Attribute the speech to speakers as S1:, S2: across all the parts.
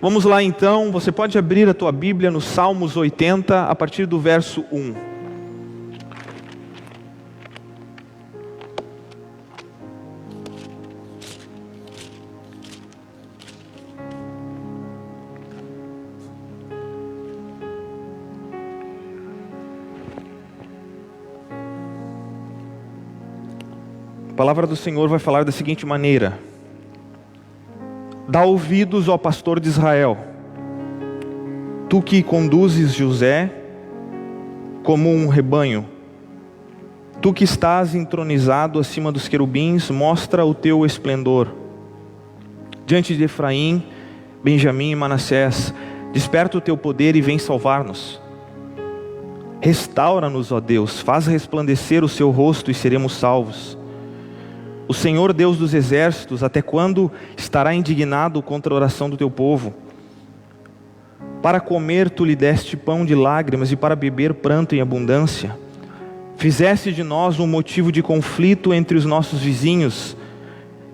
S1: Vamos lá então, você pode abrir a tua Bíblia no Salmos 80, a partir do verso 1. A palavra do Senhor vai falar da seguinte maneira: dá ouvidos ao pastor de Israel, tu que conduzes José como um rebanho, tu que estás entronizado acima dos querubins, mostra o teu esplendor. Diante de Efraim, Benjamim e Manassés, desperta o teu poder e vem salvar-nos. Restaura-nos, ó Deus, faz resplandecer o seu rosto e seremos salvos. O Senhor Deus dos exércitos, até quando estará indignado contra a oração do teu povo? Para comer tu lhe deste pão de lágrimas e para beber pranto em abundância. Fizeste de nós um motivo de conflito entre os nossos vizinhos,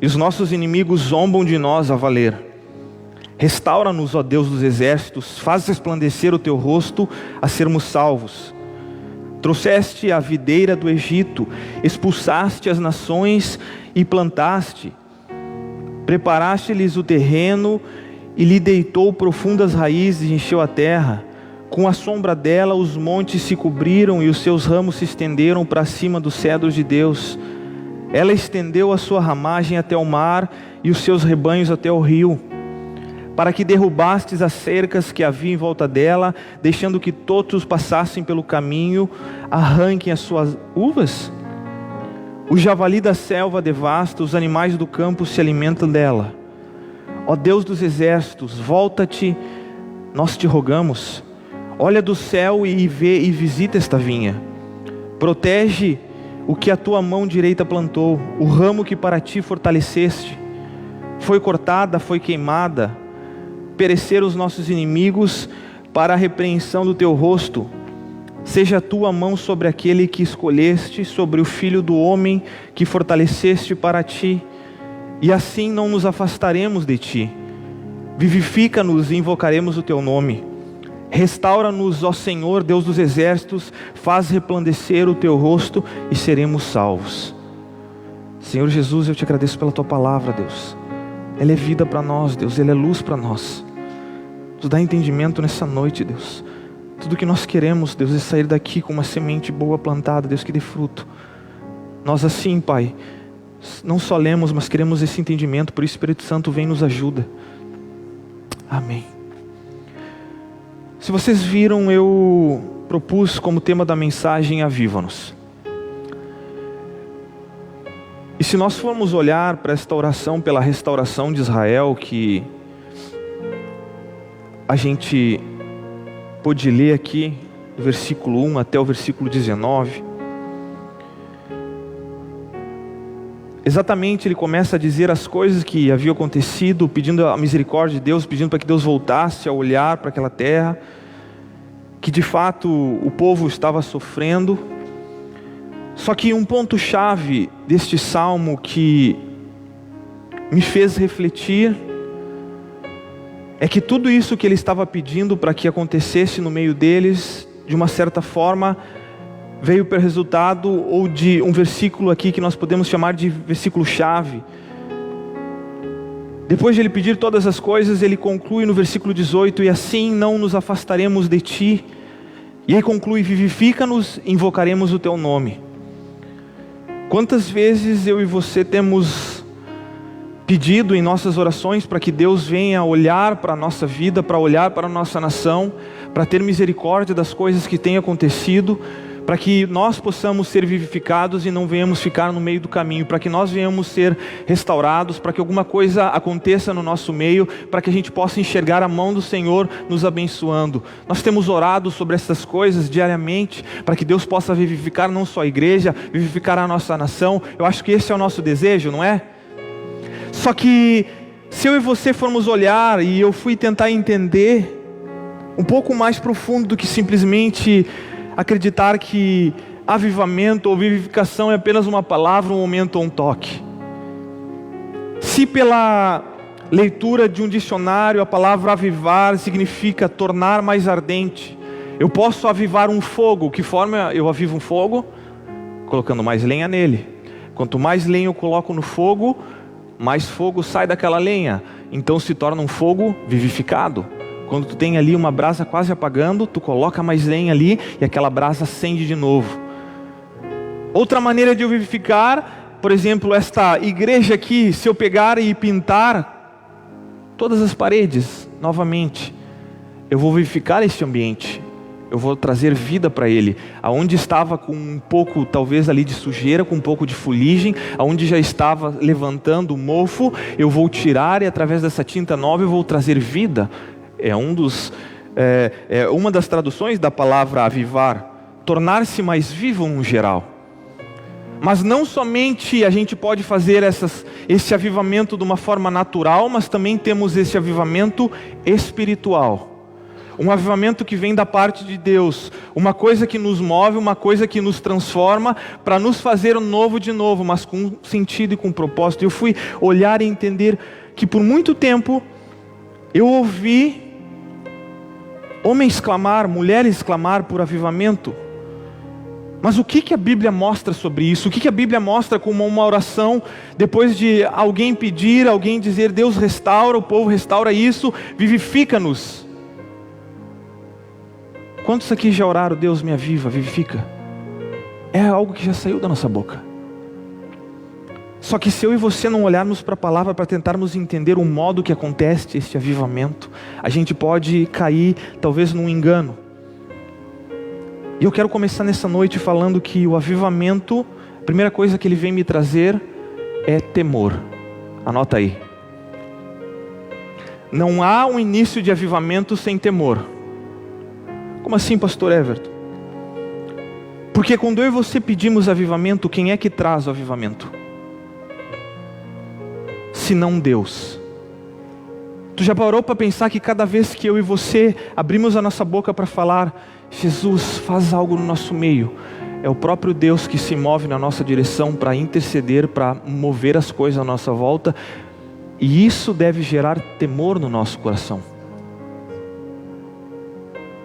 S1: e os nossos inimigos zombam de nós a valer. Restaura-nos, ó Deus dos exércitos, faz resplandecer o teu rosto a sermos salvos. Trouxeste a videira do Egito, expulsaste as nações e plantaste. Preparaste-lhes o terreno e lhe deitou profundas raízes e encheu a terra. Com a sombra dela os montes se cobriram e os seus ramos se estenderam para cima dos cedros de Deus. Ela estendeu a sua ramagem até o mar e os seus rebanhos até o rio, para que derrubastes as cercas que havia em volta dela, deixando que todos passassem pelo caminho, arranquem as suas uvas? O javali da selva devasta, os animais do campo se alimentam dela. Ó Deus dos exércitos, volta-te, nós te rogamos. Olha do céu e vê e visita esta vinha. Protege o que a tua mão direita plantou, o ramo que para ti fortaleceste. Foi cortada, foi queimada. Pereceram os nossos inimigos para a repreensão do teu rosto. Seja a tua mão sobre aquele que escolheste, sobre o filho do homem que fortaleceste para ti, e assim não nos afastaremos de ti. Vivifica-nos e invocaremos o teu nome. Restaura-nos, ó Senhor, Deus dos exércitos, faz resplandecer o teu rosto e seremos salvos. Senhor Jesus, eu te agradeço pela tua palavra, Deus. Ela é vida para nós, Deus, ela é luz para nós. Nos dá entendimento nessa noite, Deus. Tudo que nós queremos, Deus, é sair daqui com uma semente boa plantada, Deus, que dê fruto. Nós assim, Pai, não só lemos, mas queremos esse entendimento, por isso o Espírito Santo vem e nos ajuda. Amém. Se vocês viram, eu propus como tema da mensagem Aviva-nos. E se nós formos olhar para esta oração pela restauração de Israel, que a gente pôde ler aqui, do versículo 1 até o versículo 19, exatamente ele começa a dizer as coisas que haviam acontecido, pedindo a misericórdia de Deus, pedindo para que Deus voltasse a olhar para aquela terra, que de fato o povo estava sofrendo. Só que um ponto-chave deste salmo que me fez refletir é que tudo isso que ele estava pedindo para que acontecesse no meio deles, de uma certa forma, veio pelo resultado ou de um versículo aqui que nós podemos chamar de versículo-chave. Depois de ele pedir todas as coisas, ele conclui no versículo 18, e assim não nos afastaremos de ti. E aí conclui, vivifica-nos, invocaremos o teu nome. Quantas vezes eu e você temos pedido em nossas orações para que Deus venha olhar para a nossa vida, para olhar para a nossa nação, para ter misericórdia das coisas que têm acontecido, para que nós possamos ser vivificados e não venhamos ficar no meio do caminho, para que nós venhamos ser restaurados, para que alguma coisa aconteça no nosso meio, para que a gente possa enxergar a mão do Senhor nos abençoando. Nós temos orado sobre essas coisas diariamente, para que Deus possa vivificar não só a igreja, vivificar a nossa nação. Eu acho que esse é o nosso desejo, não é? Só que se eu e você formos olhar, e eu fui tentar entender um pouco mais profundo do que simplesmente acreditar que avivamento ou vivificação é apenas uma palavra, um momento ou um toque. Se pela leitura de um dicionário, a palavra avivar significa tornar mais ardente. Eu posso avivar um fogo. Que forma eu avivo um fogo? Colocando mais lenha nele. Quanto mais lenha eu coloco no fogo, mais fogo sai daquela lenha. Então se torna um fogo vivificado. Quando tu tem ali uma brasa quase apagando, tu coloca mais lenha ali e aquela brasa acende de novo. Outra maneira de eu vivificar, por exemplo, esta igreja aqui, se eu pegar e pintar todas as paredes novamente, eu vou vivificar este ambiente. Eu vou trazer vida para ele. Aonde estava com um pouco, talvez ali de sujeira, com um pouco de fuligem, aonde já estava levantando mofo, eu vou tirar e através dessa tinta nova eu vou trazer vida. É uma das traduções da palavra avivar, tornar-se mais vivo no geral. Mas não somente a gente pode fazer esse avivamento de uma forma natural, mas também temos esse avivamento espiritual. Um avivamento que vem da parte de Deus, uma coisa que nos move, uma coisa que nos transforma, para nos fazer o novo de novo, mas com sentido e com propósito. Eu fui olhar e entender que por muito tempo eu ouvi homens clamar, mulheres clamar por avivamento. Mas o que a Bíblia mostra sobre isso? O que a Bíblia mostra como uma oração, depois de alguém pedir, alguém dizer, Deus restaura, o povo restaura isso, vivifica-nos. Quantos aqui já oraram, Deus me aviva, vivifica? É algo que já saiu da nossa boca. Só que se eu e você não olharmos para a palavra para tentarmos entender o modo que acontece este avivamento, a gente pode cair talvez num engano. E eu quero começar nessa noite falando que o avivamento, a primeira coisa que ele vem me trazer é temor. Anota aí. Não há um início de avivamento sem temor. Como assim, pastor Everton? Porque quando eu e você pedimos avivamento, quem é que traz o avivamento? Se não Deus. Tu já parou para pensar que cada vez que eu e você abrimos a nossa boca para falar, Jesus faz algo no nosso meio, é o próprio Deus que se move na nossa direção para interceder, para mover as coisas à nossa volta, e isso deve gerar temor no nosso coração.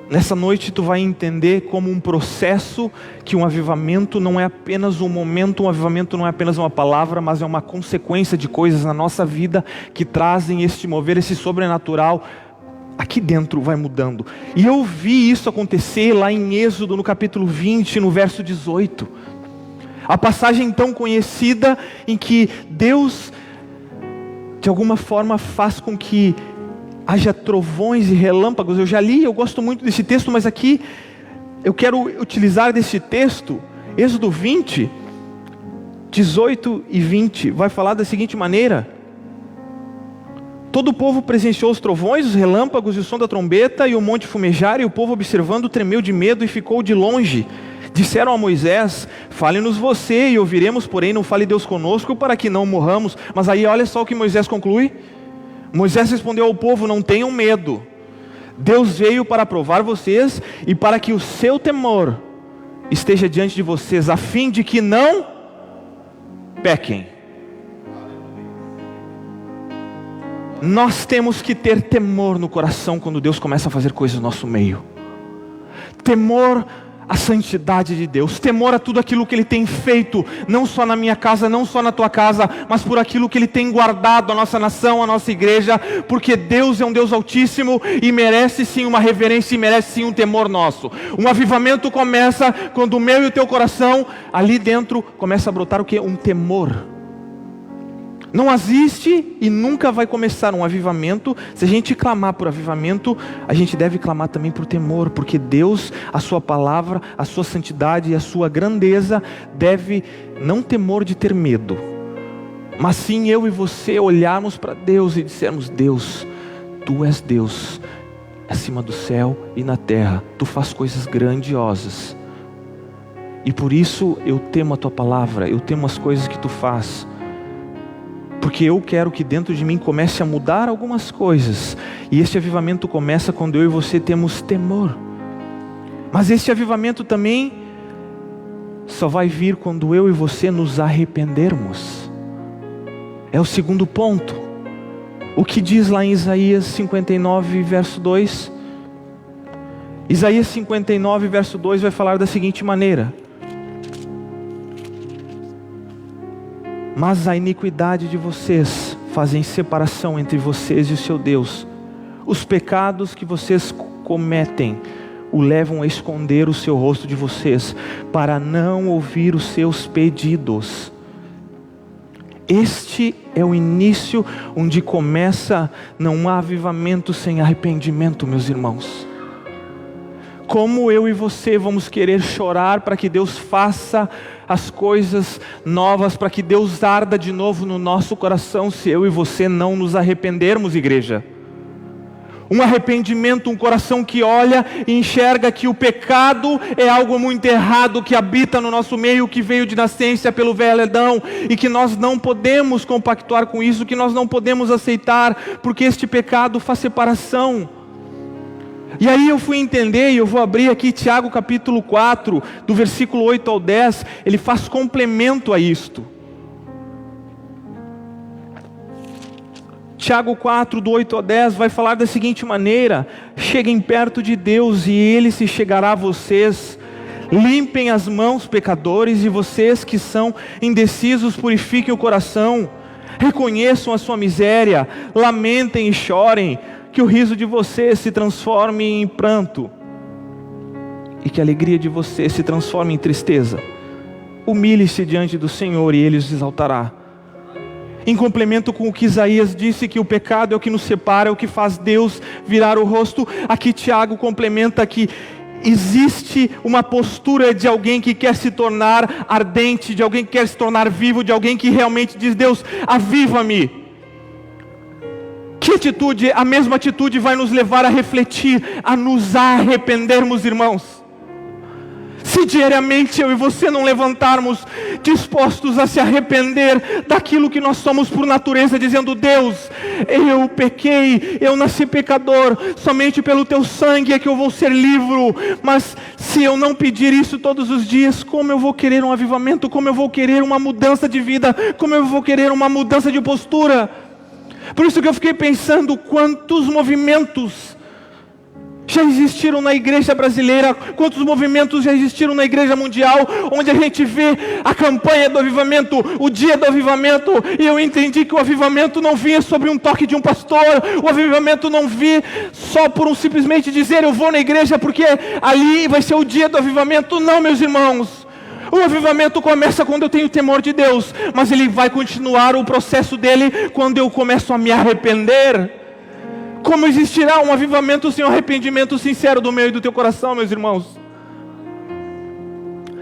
S1: Nessa noite tu vai entender como um processo, que um avivamento não é apenas um momento, um avivamento não é apenas uma palavra, mas é uma consequência de coisas na nossa vida que trazem este mover, esse sobrenatural. Aqui dentro vai mudando. E eu vi isso acontecer lá em Êxodo, no capítulo 20, no verso 18. A passagem tão conhecida em que Deus, de alguma forma, faz com que haja trovões e relâmpagos. Eu já li, eu gosto muito desse texto, mas aqui eu quero utilizar desse texto. Êxodo 20, 18 e 20, vai falar da seguinte maneira: todo o povo presenciou os trovões, os relâmpagos e o som da trombeta e o monte fumejar, e o povo observando tremeu de medo e ficou de longe. Disseram a Moisés, fale-nos você e ouviremos, porém não fale Deus conosco para que não morramos. Mas aí olha só o que Moisés conclui. Moisés respondeu ao povo, não tenham medo. Deus veio para provar vocês e para que o seu temor esteja diante de vocês, a fim de que não pequem. Nós temos que ter temor no coração quando Deus começa a fazer coisas no nosso meio. Temor à santidade de Deus, temor a tudo aquilo que Ele tem feito, não só na minha casa, não só na tua casa, mas por aquilo que Ele tem guardado a nossa nação, a nossa igreja, porque Deus é um Deus altíssimo e merece sim uma reverência e merece sim um temor nosso. Um avivamento começa quando o meu e o teu coração, ali dentro, começa a brotar o que? Um temor. Não existe e nunca vai começar um avivamento. Se a gente clamar por avivamento, a gente deve clamar também por temor, porque Deus, a sua palavra, a sua santidade e a sua grandeza deve, não temor de ter medo, mas sim eu e você olharmos para Deus e dissermos, Deus, Tu és Deus, acima do céu e na terra, Tu faz coisas grandiosas, e por isso eu temo a Tua palavra, eu temo as coisas que Tu faz, porque eu quero que dentro de mim comece a mudar algumas coisas. E este avivamento começa quando eu e você temos temor. Mas este avivamento também só vai vir quando eu e você nos arrependermos. É o segundo ponto. o que diz lá em Isaías 59, verso 2. Isaías 59, verso 2 vai falar da seguinte maneira: mas a iniquidade de vocês fazem separação entre vocês e o seu Deus. Os pecados que vocês cometem o levam a esconder o seu rosto de vocês, para não ouvir os seus pedidos. Este é o início onde começa, não há avivamento sem arrependimento, meus irmãos. Como eu e você vamos querer chorar para que Deus faça as coisas novas, para que Deus arda de novo no nosso coração, se eu e você não nos arrependermos, igreja? Um arrependimento, um coração que olha e enxerga que o pecado é algo muito errado, que habita no nosso meio, que veio de nascença pelo velho Adão, e que nós não podemos compactuar com isso, que nós não podemos aceitar, porque este pecado faz separação. E aí eu fui entender, e eu vou abrir aqui Tiago capítulo 4, do versículo 8 ao 10, ele faz complemento a isto. Tiago 4, do 8 ao 10, vai falar da seguinte maneira: cheguem perto de Deus e Ele se chegará a vocês. Limpem as mãos, pecadores, e vocês que são indecisos, purifiquem o coração. Reconheçam a sua miséria, lamentem e chorem, que o riso de vocês se transforme em pranto, e que a alegria de vocês se transforme em tristeza. Humilhe-se diante do Senhor e Ele os exaltará. Em complemento com o que Isaías disse, que o pecado é o que nos separa, é o que faz Deus virar o rosto, aqui Tiago complementa que existe uma postura de alguém que quer se tornar ardente, de alguém que quer se tornar vivo, de alguém que realmente diz: Deus, aviva-me. Que atitude? A mesma atitude vai nos levar a refletir, a nos arrependermos, irmãos. Se diariamente eu e você não levantarmos dispostos a se arrepender daquilo que nós somos por natureza, dizendo: Deus, eu pequei, eu nasci pecador, somente pelo teu sangue é que eu vou ser livre. Mas se eu não pedir isso todos os dias, como eu vou querer um avivamento? Como eu vou querer uma mudança de vida? Como eu vou querer uma mudança de postura? Por isso que eu fiquei pensando quantos movimentos já existiram na igreja brasileira, quantos movimentos já existiram na igreja mundial, onde a gente vê a campanha do avivamento, o dia do avivamento, e eu entendi que o avivamento não vinha sobre um toque de um pastor, o avivamento não vinha só por simplesmente dizer: eu vou na igreja porque ali vai ser o dia do avivamento. Não, meus irmãos, o avivamento começa quando eu tenho temor de Deus, mas ele vai continuar o processo dele quando eu começo a me arrepender. Como existirá um avivamento sem um arrependimento sincero do meu e do teu coração, meus irmãos?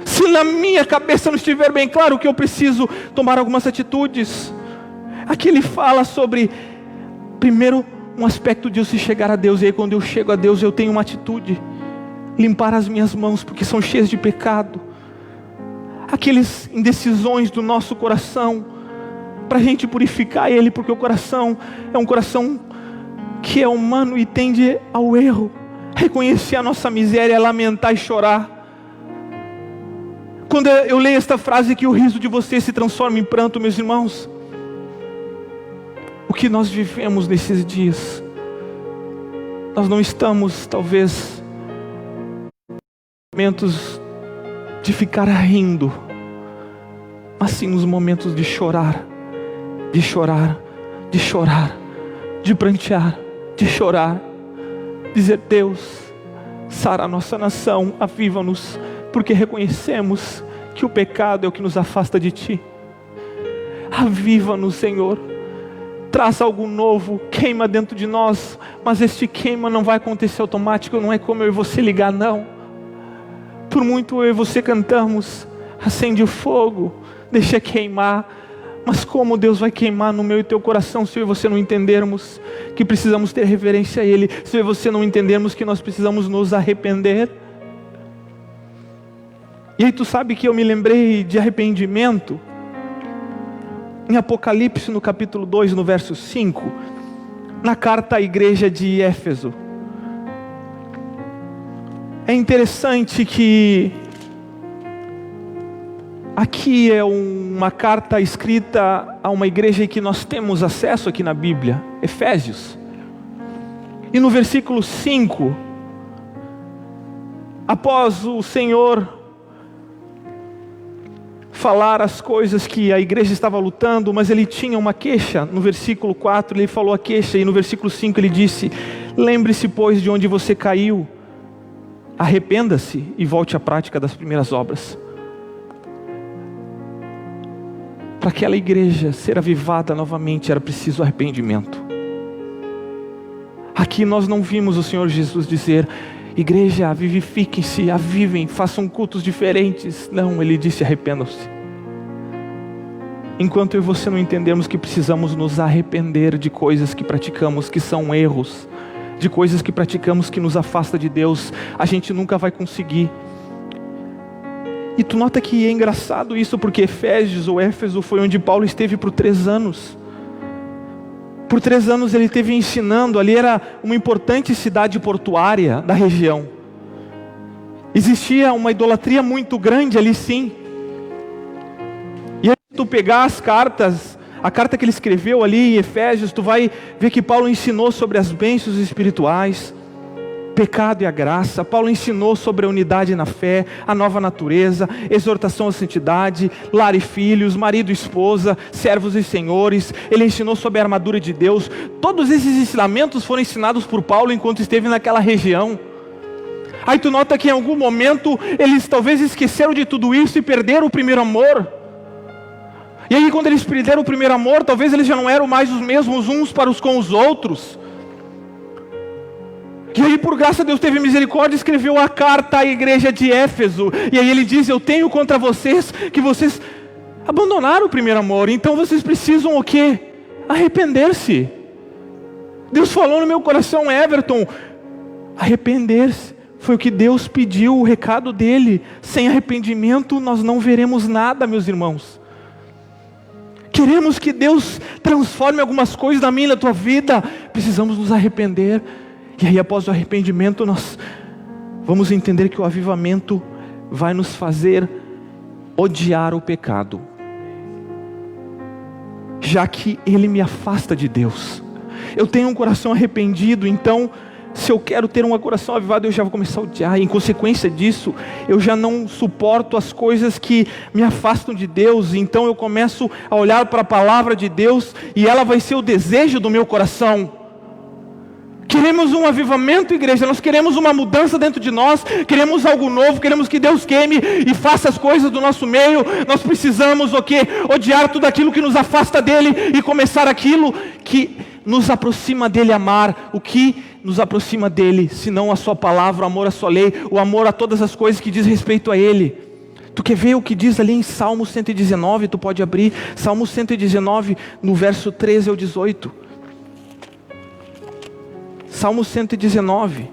S1: Se na minha cabeça não estiver bem claro que eu preciso tomar algumas atitudes. Aqui ele fala sobre, primeiro, um aspecto de eu se chegar a Deus. E aí quando eu chego a Deus eu tenho uma atitude: limpar as minhas mãos, porque são cheias de pecado. Aquelas indecisões do nosso coração, para a gente purificar ele, porque o coração é um coração que é humano e tende ao erro. Reconhecer a nossa miséria, lamentar e chorar. Quando eu leio esta frase, que o riso de vocês se transforma em pranto, meus irmãos, o que nós vivemos nesses dias, nós não estamos talvez momentos de ficar rindo, mas sim nos momentos de chorar, de chorar, de chorar, de prantear, de chorar, dizer: Deus, sara a nossa nação, aviva-nos, porque reconhecemos que o pecado é o que nos afasta de Ti. Aviva-nos, Senhor, traz algo novo, queima dentro de nós, mas este queima não vai acontecer automático, não é como eu e você ligar, não. Por muito eu e você cantamos: acende o fogo, deixa queimar. Mas como Deus vai queimar no meu e teu coração se eu e você não entendermos que precisamos ter reverência a Ele, se eu e você não entendermos que nós precisamos nos arrepender? E aí tu sabe que eu me lembrei de arrependimento em Apocalipse, no capítulo 2, no verso 5, na carta à igreja de Éfeso. É interessante que Aqui é uma carta escrita a uma igreja que nós temos acesso aqui na Bíblia, Efésios. E no versículo 5, após o Senhor falar as coisas que a igreja estava lutando, mas ele tinha uma queixa. No versículo 4 ele falou a queixa, e no versículo 5 ele disse: lembre-se, pois, de onde você caiu, arrependa-se e volte à prática das primeiras obras. Para aquela igreja ser avivada novamente era preciso arrependimento. Aqui nós não vimos o Senhor Jesus dizer: igreja, vivifiquem-se, avivem, façam cultos diferentes. Não, Ele disse: arrependam-se. Enquanto eu e você não entendemos que precisamos nos arrepender de coisas que praticamos que são erros, de coisas que praticamos que nos afasta de Deus, a gente nunca vai conseguir. E tu nota que é engraçado isso, porque Efésios ou Éfeso foi onde Paulo esteve por 3 anos. Por 3 anos ele esteve ensinando. Ali era uma importante cidade portuária da região. Existia uma idolatria muito grande ali, sim. E aí tu pegar as cartas, a carta que ele escreveu ali em Efésios, tu vai ver que Paulo ensinou sobre as bênçãos espirituais, pecado e a graça. Paulo ensinou sobre a unidade na fé, a nova natureza, exortação à santidade, lar e filhos, marido e esposa, servos e senhores. Ele ensinou sobre a armadura de Deus. Todos esses ensinamentos foram ensinados por Paulo enquanto esteve naquela região. Aí tu nota que em algum momento eles talvez esqueceram de tudo isso e perderam o primeiro amor. E aí quando eles perderam o primeiro amor, talvez eles já não eram mais os mesmos uns para os com os outros. E aí, por graça de Deus, teve misericórdia e escreveu a carta à igreja de Éfeso. E aí ele diz: eu tenho contra vocês que vocês abandonaram o primeiro amor. Então vocês precisam o quê? Arrepender-se. Deus falou no meu coração, Everton, arrepender-se. Foi o que Deus pediu, o recado dele. Sem arrependimento nós não veremos nada, meus irmãos. Queremos que Deus transforme algumas coisas na minha e na tua vida. Precisamos nos arrepender. E aí, após o arrependimento, nós vamos entender que o avivamento vai nos fazer odiar o pecado, já que ele me afasta de Deus. Eu tenho um coração arrependido, então se eu quero ter um coração avivado, eu já vou começar a odiar. E em consequência disso, eu já não suporto as coisas que me afastam de Deus. Então eu começo a olhar para a palavra de Deus, e ela vai ser o desejo do meu coração. Queremos um avivamento, igreja. Nós queremos uma mudança dentro de nós. Queremos algo novo. Queremos que Deus queime e faça as coisas do nosso meio. Nós precisamos o quê? Odiar tudo aquilo que nos afasta dele e começar aquilo que nos aproxima dele, amar. O que nos aproxima dele, senão a sua palavra, o amor à sua lei, o amor a todas as coisas que diz respeito a ele. Tu quer ver o que diz ali em Salmo 119? Tu pode abrir Salmo 119 no verso 13 ao 18. Salmo 119.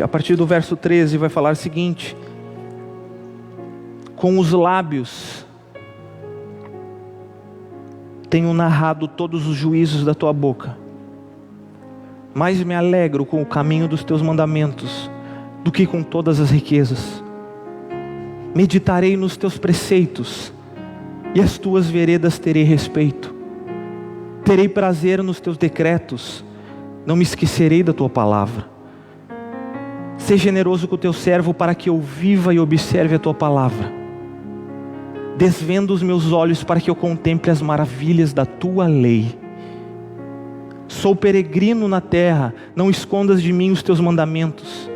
S1: A partir do verso 13 vai falar o seguinte: com os lábios tenho narrado todos os juízos da tua boca, mais me alegro com o caminho dos teus mandamentos do que com todas as riquezas. Meditarei nos teus preceitos, e as tuas veredas terei respeito. Terei prazer nos teus decretos, não me esquecerei da tua palavra. Seja generoso com o teu servo, para que eu viva e observe a tua palavra. Desvenda os meus olhos para que eu contemple as maravilhas da tua lei. Sou peregrino na terra, não escondas de mim os teus mandamentos.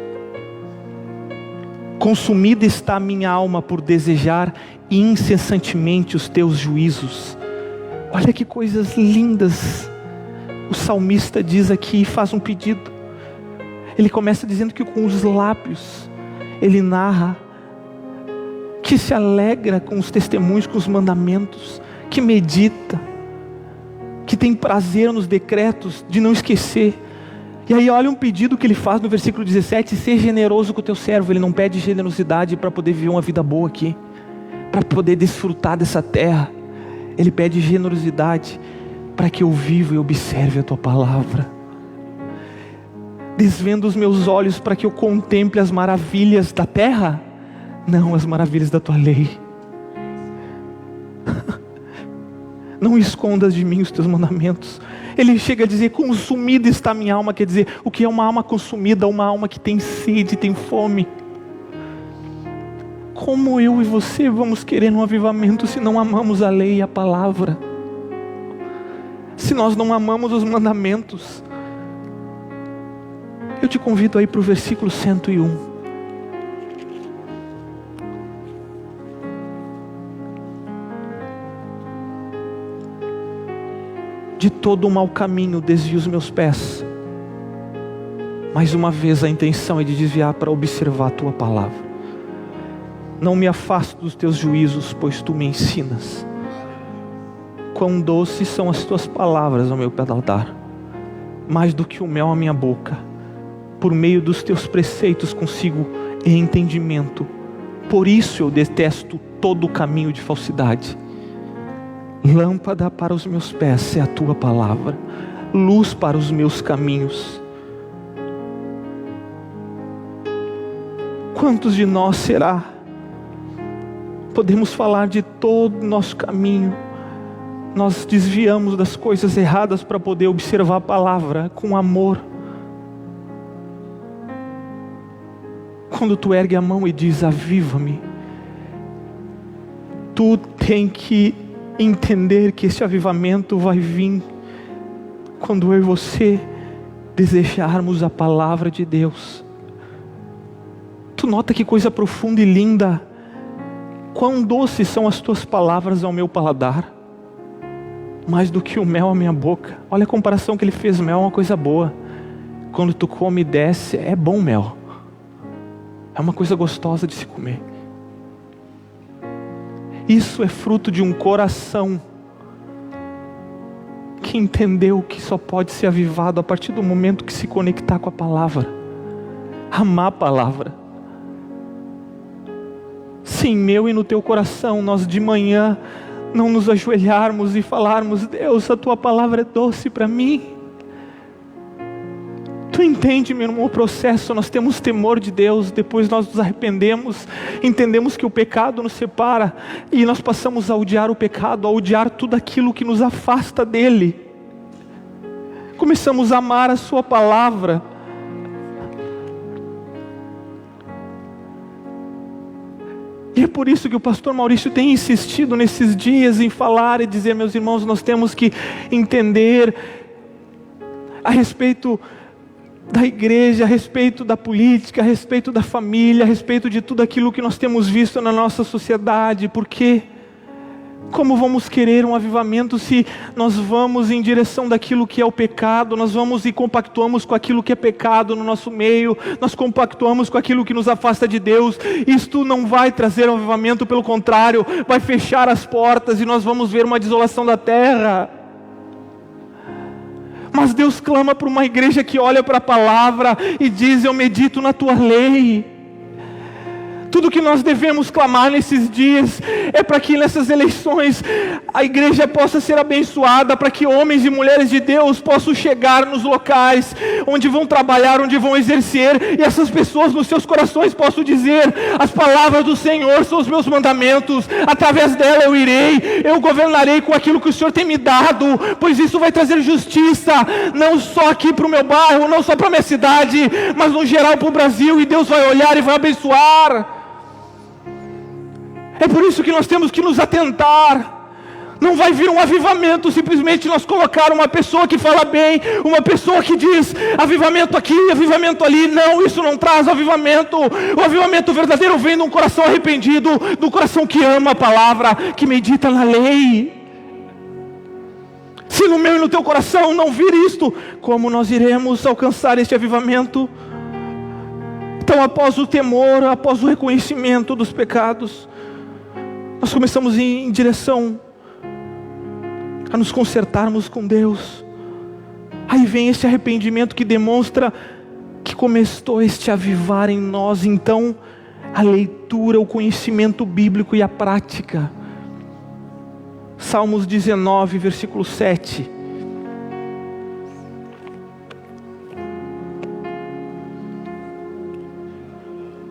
S1: Consumida está a minha alma por desejar incessantemente os teus juízos. Olha que coisas lindas o salmista diz aqui e faz um pedido. Ele começa dizendo que com os lábios ele narra, que se alegra com os testemunhos, com os mandamentos, que medita, que tem prazer nos decretos, de não esquecer. E aí olha um pedido que ele faz no versículo 17: ser generoso com o teu servo. Ele não pede generosidade para poder viver uma vida boa aqui, para poder desfrutar dessa terra. Ele pede generosidade para que eu viva e observe a tua palavra. Desvenda os meus olhos para que eu contemple as maravilhas da terra, não as maravilhas da tua lei. Não escondas de mim os teus mandamentos. Ele chega a dizer: consumida está a minha alma. Quer dizer, o que é uma alma consumida? Uma alma que tem sede, tem fome. Como eu e você vamos querer um avivamento se não amamos a lei e a palavra? Se nós não amamos os mandamentos? Eu te convido aí para o versículo 101. De todo o mau caminho desvio os meus pés. Mais uma vez a intenção é de desviar para observar a tua palavra. Não me afasto dos teus juízos, pois tu me ensinas. Quão doces são as tuas palavras ao meu paladar, mais do que o mel à minha boca. Por meio dos teus preceitos consigo entendimento. Por isso eu detesto todo o caminho de falsidade. Lâmpada para os meus pés é a tua palavra, luz para os meus caminhos. Quantos de nós será? Podemos falar de todo o nosso caminho. Nós desviamos das coisas erradas para poder observar a palavra com amor. Quando tu ergue a mão e diz: aviva-me, tu tem que entender que esse avivamento vai vir quando eu e você desejarmos a palavra de Deus. Tu nota que coisa profunda e linda. Quão doces são as tuas palavras ao meu paladar, mais do que o mel à minha boca. Olha a comparação que ele fez. Mel é uma coisa boa. Quando tu come e desce, é bom mel. É uma coisa gostosa de se comer. Isso é fruto de um coração que entendeu que só pode ser avivado a partir do momento que se conectar com a palavra. Amar a palavra. Se em meu e no teu coração nós de manhã não nos ajoelharmos e falarmos: Deus, a tua palavra é doce para mim. Tu entende, meu irmão, o processo. Nós temos temor de Deus, depois nós nos arrependemos, entendemos que o pecado nos separa, e nós passamos a odiar o pecado, a odiar tudo aquilo que nos afasta dele. Começamos a amar a sua palavra. E é por isso que o pastor Maurício tem insistido nesses dias em falar e dizer: meus irmãos, nós temos que entender a respeito da igreja, a respeito da política, a respeito da família, a respeito de tudo aquilo que nós temos visto na nossa sociedade. Porque como vamos querer um avivamento se nós vamos em direção daquilo que é o pecado? Nós vamos e compactuamos com aquilo que é pecado no nosso meio, nós compactuamos com aquilo que nos afasta de Deus. Isto não vai trazer um avivamento, pelo contrário, vai fechar as portas e nós vamos ver uma desolação da terra. Mas Deus clama por uma igreja que olha para a palavra e diz: eu medito na tua lei. Tudo que nós devemos clamar nesses dias é para que nessas eleições a igreja possa ser abençoada, para que homens e mulheres de Deus possam chegar nos locais onde vão trabalhar, onde vão exercer, e essas pessoas nos seus corações possam dizer: as palavras do Senhor são os meus mandamentos, através dela eu irei, eu governarei com aquilo que o Senhor tem me dado, pois isso vai trazer justiça, não só aqui para o meu bairro, não só para a minha cidade, mas no geral para o Brasil, e Deus vai olhar e vai abençoar. É por isso que nós temos que nos atentar. Não vai vir um avivamento simplesmente nós colocar uma pessoa que fala bem, uma pessoa que diz avivamento aqui, avivamento ali. Não, isso não traz avivamento. O avivamento verdadeiro vem de um coração arrependido, do coração que ama a palavra, que medita na lei. Se no meu e no teu coração não vir isto, como nós iremos alcançar este avivamento? Então, após o temor, após o reconhecimento dos pecados, nós começamos em direção a nos consertarmos com Deus. Aí vem esse arrependimento que demonstra que começou este avivar em nós. Então a leitura, o conhecimento bíblico e a prática. Salmos 19, versículo 7.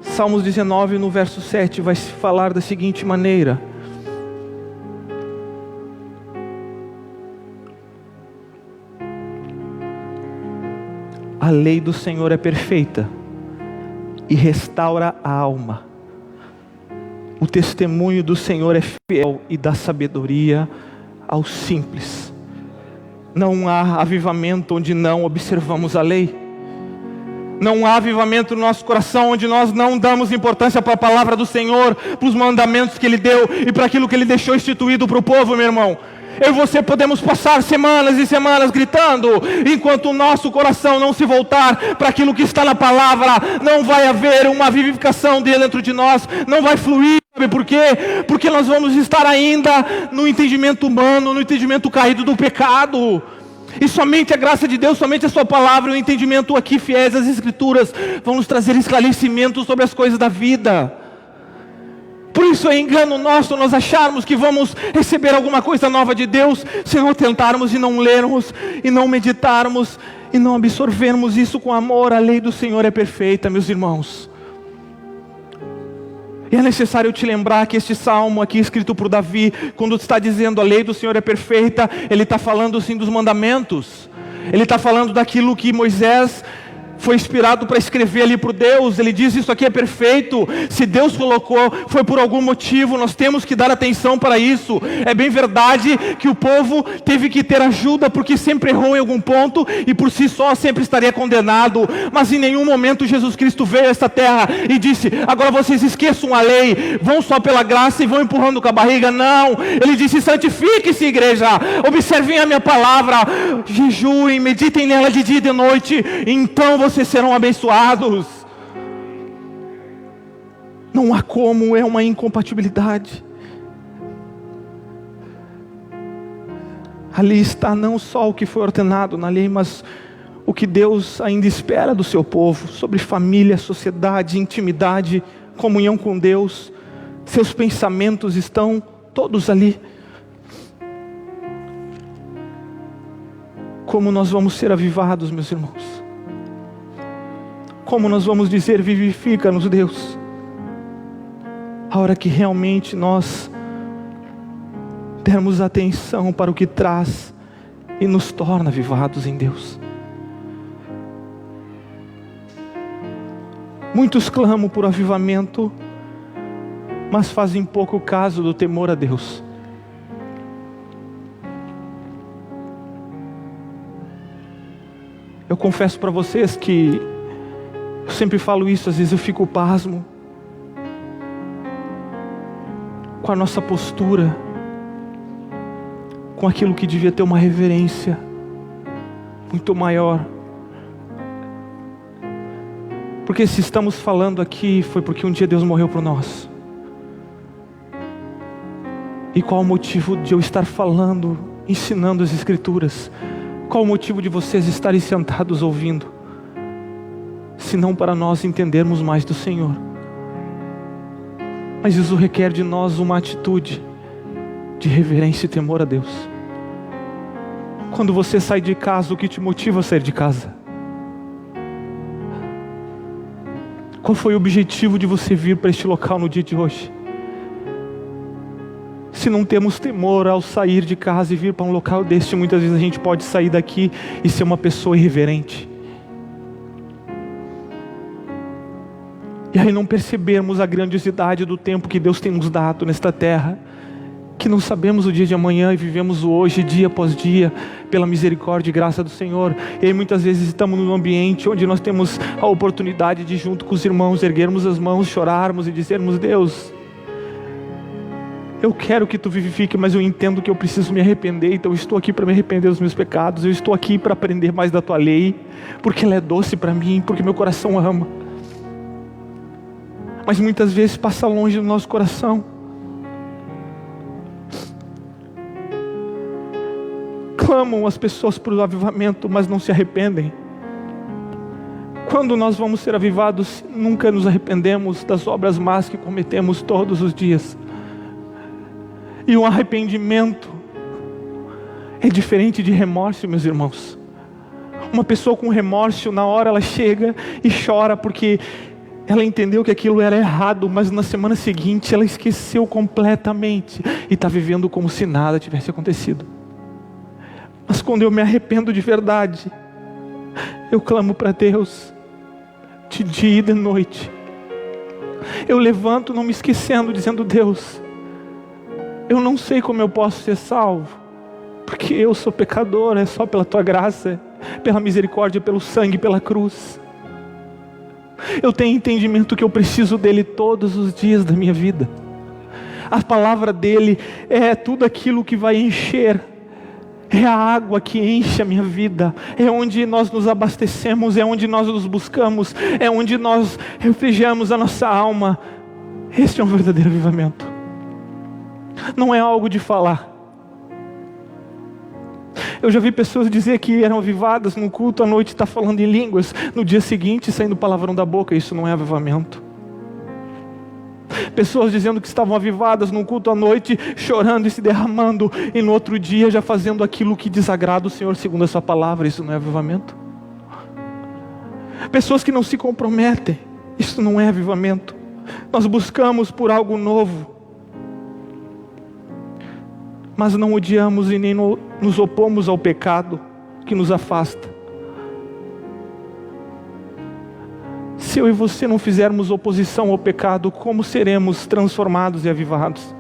S1: Salmos 19, no verso 7, vai se falar da seguinte maneira: a lei do Senhor é perfeita e restaura a alma. O testemunho do Senhor é fiel e dá sabedoria aos simples. Não há avivamento onde não observamos a lei. Não há avivamento no nosso coração onde nós não damos importância para a palavra do Senhor, para os mandamentos que Ele deu e para aquilo que Ele deixou instituído para o povo, meu irmão. Eu e você podemos passar semanas e semanas gritando, enquanto o nosso coração não se voltar para aquilo que está na palavra, não vai haver uma vivificação dentro de nós, não vai fluir. Sabe por quê? Porque nós vamos estar ainda no entendimento humano, no entendimento caído do pecado. E somente a graça de Deus, somente a sua palavra e o entendimento aqui fiéis às Escrituras vão nos trazer esclarecimento sobre as coisas da vida. Por isso é engano nosso nós acharmos que vamos receber alguma coisa nova de Deus, se não tentarmos e não lermos, e não meditarmos, e não absorvermos isso com amor. A lei do Senhor é perfeita, meus irmãos. E é necessário te lembrar que este salmo aqui escrito por Davi, quando está dizendo a lei do Senhor é perfeita, ele está falando sim dos mandamentos. Ele está falando daquilo que Moisés foi inspirado para escrever ali para Deus. Ele diz: isso aqui é perfeito. Se Deus colocou, foi por algum motivo. Nós temos que dar atenção para isso. É bem verdade que o povo teve que ter ajuda, porque sempre errou em algum ponto e por si só sempre estaria condenado. Mas em nenhum momento Jesus Cristo veio a esta terra e disse: agora vocês esqueçam a lei, vão só pela graça e vão empurrando com a barriga. Não, ele disse: santifique-se, igreja, observem a minha palavra, jejuem, meditem nela de dia e de noite, então vocês serão abençoados. Não há como, é uma incompatibilidade. Ali está não só o que foi ordenado na lei, mas o que Deus ainda espera do seu povo, sobre família, sociedade, intimidade, comunhão com Deus. Seus pensamentos estão todos ali. Como nós vamos ser avivados, meus irmãos? Como nós vamos dizer: vivifica-nos, Deus? A hora que realmente nós dermos atenção para o que traz e nos torna avivados em Deus. Muitos clamam por avivamento, mas fazem pouco caso do temor a Deus. Eu confesso para vocês que eu sempre falo isso, às vezes eu fico pasmo com a nossa postura, com aquilo que devia ter uma reverência muito maior. Porque se estamos falando aqui, foi porque um dia Deus morreu por nós. E qual o motivo de eu estar falando, ensinando as Escrituras? Qual o motivo de vocês estarem sentados ouvindo? Se não para nós entendermos mais do Senhor. Mas isso requer de nós uma atitude de reverência e temor a Deus. Quando você sai de casa, o que te motiva a sair de casa? Qual foi o objetivo de você vir para este local no dia de hoje? Se não temos temor ao sair de casa e vir para um local deste, muitas vezes a gente pode sair daqui e ser uma pessoa irreverente. E aí não percebermos a grandiosidade do tempo que Deus tem nos dado nesta terra, que não sabemos o dia de amanhã e vivemos o hoje, dia após dia, pela misericórdia e graça do Senhor. E aí muitas vezes estamos num ambiente onde nós temos a oportunidade de, junto com os irmãos, erguermos as mãos, chorarmos e dizermos: Deus, eu quero que Tu vivifique, mas eu entendo que eu preciso me arrepender, então eu estou aqui para me arrepender dos meus pecados, eu estou aqui para aprender mais da Tua lei, porque ela é doce para mim, porque meu coração ama. Mas muitas vezes passa longe do nosso coração. Clamam as pessoas por avivamento, mas não se arrependem. Quando nós vamos ser avivados, nunca nos arrependemos das obras más que cometemos todos os dias. E o arrependimento é diferente de remorso, meus irmãos. Uma pessoa com remorso, na hora ela chega e chora porque ela entendeu que aquilo era errado, mas na semana seguinte ela esqueceu completamente e está vivendo como se nada tivesse acontecido. Mas quando eu me arrependo de verdade, eu clamo para Deus, de dia e de noite. Eu levanto não me esquecendo, dizendo: Deus, eu não sei como eu posso ser salvo, porque eu sou pecador, é só pela Tua graça, pela misericórdia, pelo sangue, pela cruz. Eu tenho entendimento que eu preciso dEle todos os dias da minha vida. A palavra dEle é tudo aquilo que vai encher, é a água que enche a minha vida, é onde nós nos abastecemos, é onde nós nos buscamos, é onde nós refrigeramos a nossa alma. Este é um verdadeiro avivamento. Não é algo de falar. Eu já vi pessoas dizer que eram avivadas no culto à noite, está falando em línguas, no dia seguinte saindo palavrão da boca. Isso não é avivamento. Pessoas dizendo que estavam avivadas no culto à noite, chorando e se derramando, e no outro dia já fazendo aquilo que desagrada o Senhor segundo a sua palavra. Isso não é avivamento. Pessoas que não se comprometem. Isso não é avivamento. Nós buscamos por algo novo, mas não odiamos e nem nos opomos ao pecado que nos afasta. Se eu e você não fizermos oposição ao pecado, como seremos transformados e avivados?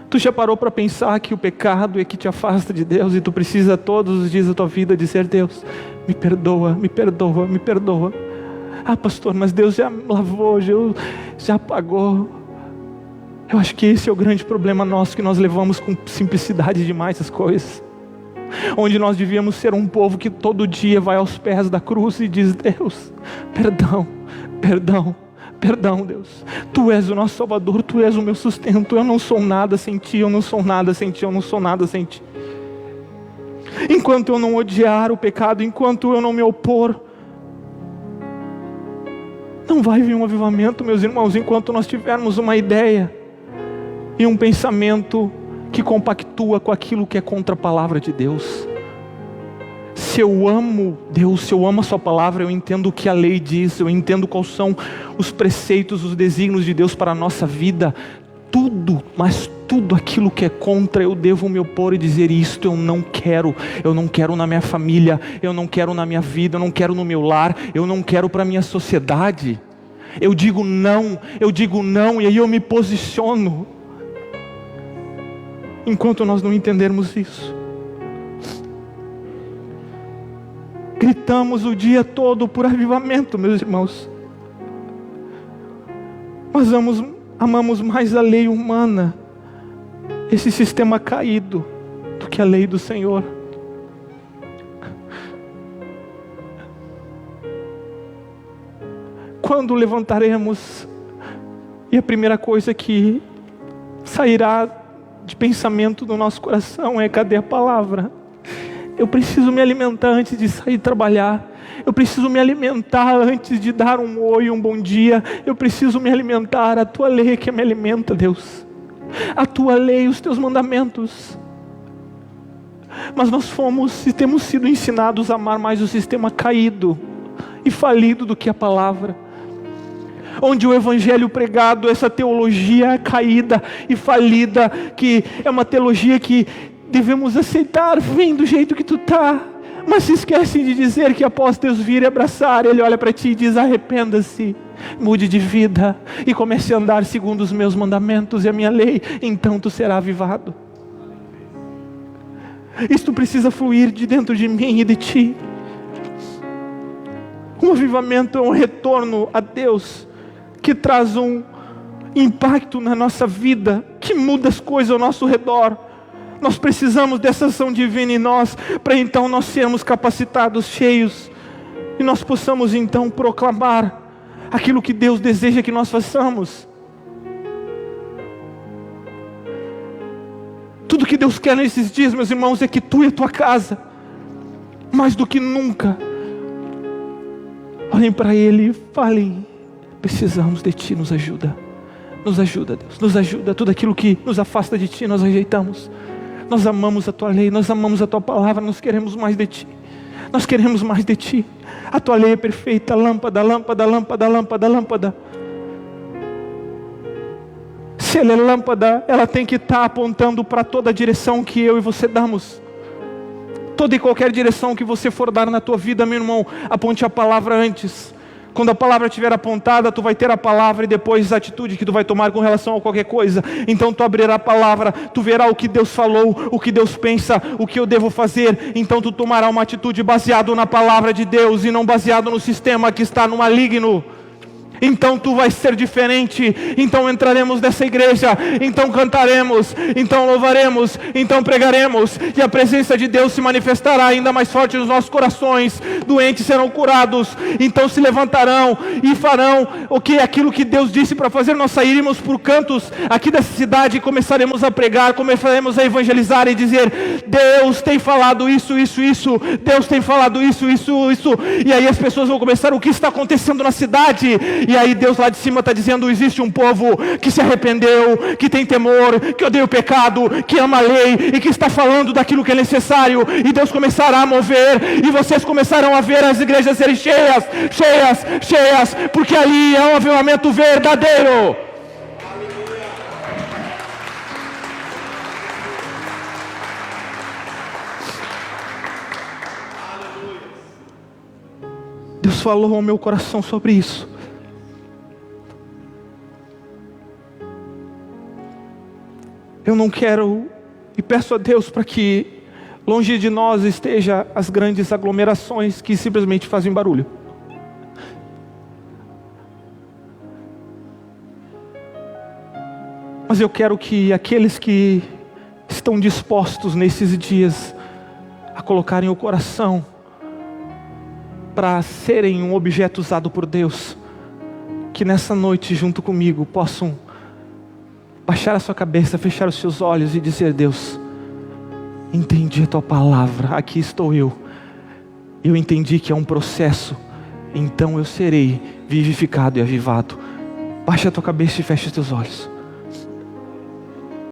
S1: Tu já parou para pensar que o pecado é que te afasta de Deus e tu precisa todos os dias da tua vida dizer: Deus, me perdoa, me perdoa, me perdoa. Ah, pastor, mas Deus já lavou, já pagou. Eu acho que esse é o grande problema nosso, que nós levamos com simplicidade demais as coisas. Onde nós devíamos ser um povo que todo dia vai aos pés da cruz e diz: Deus, perdão, perdão, perdão, Deus. Tu és o nosso Salvador, Tu és o meu sustento. Eu não sou nada sem Ti, eu não sou nada sem Ti, eu não sou nada sem Ti. Enquanto eu não odiar o pecado, enquanto eu não me opor, não vai vir um avivamento, meus irmãos, enquanto nós tivermos uma ideia e um pensamento que compactua com aquilo que é contra a palavra de Deus. Se eu amo Deus, se eu amo a sua palavra, eu entendo o que a lei diz, eu entendo quais são os preceitos, os desígnios de Deus para a nossa vida. Tudo, mas tudo aquilo que é contra, eu devo me opor e dizer: isto eu não quero na minha família, eu não quero na minha vida, eu não quero no meu lar, eu não quero para a minha sociedade. Eu digo não, e aí eu me posiciono. Enquanto nós não entendermos isso, gritamos o dia todo por avivamento, meus irmãos, mas amamos mais a lei humana, esse sistema caído, do que a lei do Senhor. Quando levantaremos, e a primeira coisa que sairá de pensamento do nosso coração é: cadê a palavra? Eu preciso me alimentar antes de sair trabalhar. Eu preciso me alimentar antes de dar um oi, um bom dia. Eu preciso me alimentar. A Tua lei é que me alimenta, Deus. A Tua lei, os Teus mandamentos. Mas nós fomos e temos sido ensinados a amar mais o sistema caído e falido do que a palavra. Onde o evangelho pregado, essa teologia caída e falida, que é uma teologia que devemos aceitar, vem do jeito que tu tá, mas se esquecem de dizer que após Deus vir e abraçar, Ele olha para ti e diz: arrependa-se, mude de vida e comece a andar segundo os meus mandamentos e a minha lei, então tu serás avivado. Isto precisa fluir de dentro de mim e de ti. Um avivamento é um retorno a Deus, que traz um impacto na nossa vida, que muda as coisas ao nosso redor. Nós precisamos dessa ação divina em nós, para então nós sermos capacitados, cheios, e nós possamos então proclamar aquilo que Deus deseja que nós façamos. Tudo que Deus quer nesses dias, meus irmãos, é que tu e a tua casa, mais do que nunca, Olhem para Ele e falem: precisamos de Ti, nos ajuda. Nos ajuda, Deus, nos ajuda. Tudo aquilo que nos afasta de Ti, nós rejeitamos. Nós amamos a Tua lei, nós amamos a Tua palavra, nós queremos mais de Ti. Nós queremos mais de Ti. A Tua lei é perfeita, lâmpada, lâmpada, lâmpada, lâmpada, lâmpada. Se ela é lâmpada, ela tem que estar apontando para toda a direção que eu e você damos. Toda e qualquer direção que você for dar na tua vida, meu irmão, aponte a palavra antes. Quando a palavra estiver apontada, tu vai ter a palavra e depois a atitude que tu vai tomar com relação a qualquer coisa. Então tu abrirá a palavra, tu verá o que Deus falou, o que Deus pensa, o que eu devo fazer. Então tu tomará uma atitude baseada na palavra de Deus e não baseado no sistema que está no maligno. Então tu vais ser diferente. Então entraremos nessa igreja, então cantaremos, então louvaremos, então pregaremos, e a presença de Deus se manifestará ainda mais forte nos nossos corações. Doentes serão curados, então se levantarão e farão o que? Aquilo que Deus disse para fazer. Nós sairemos por cantos aqui dessa cidade e começaremos a pregar, começaremos a evangelizar e dizer: Deus tem falado isso, isso, isso, Deus tem falado isso, isso, isso. E aí as pessoas vão começar: o que está acontecendo na cidade? E aí Deus lá de cima está dizendo: existe um povo que se arrependeu, que tem temor, que odeia o pecado, que ama a lei e que está falando daquilo que é necessário. E Deus começará a mover, e vocês começarão a ver as igrejas serem cheias, cheias, cheias, porque ali é um avivamento verdadeiro. Deus falou ao meu coração sobre isso. Eu não quero, e peço a Deus para que longe de nós esteja as grandes aglomerações que simplesmente fazem barulho. Mas eu quero que aqueles que estão dispostos nesses dias a colocarem o coração para serem um objeto usado por Deus, que nessa noite junto comigo possam baixar a sua cabeça, fechar os seus olhos e dizer: Deus, entendi a Tua palavra, aqui estou eu entendi que é um processo, então eu serei vivificado e avivado. Baixa a tua cabeça e fecha os teus olhos.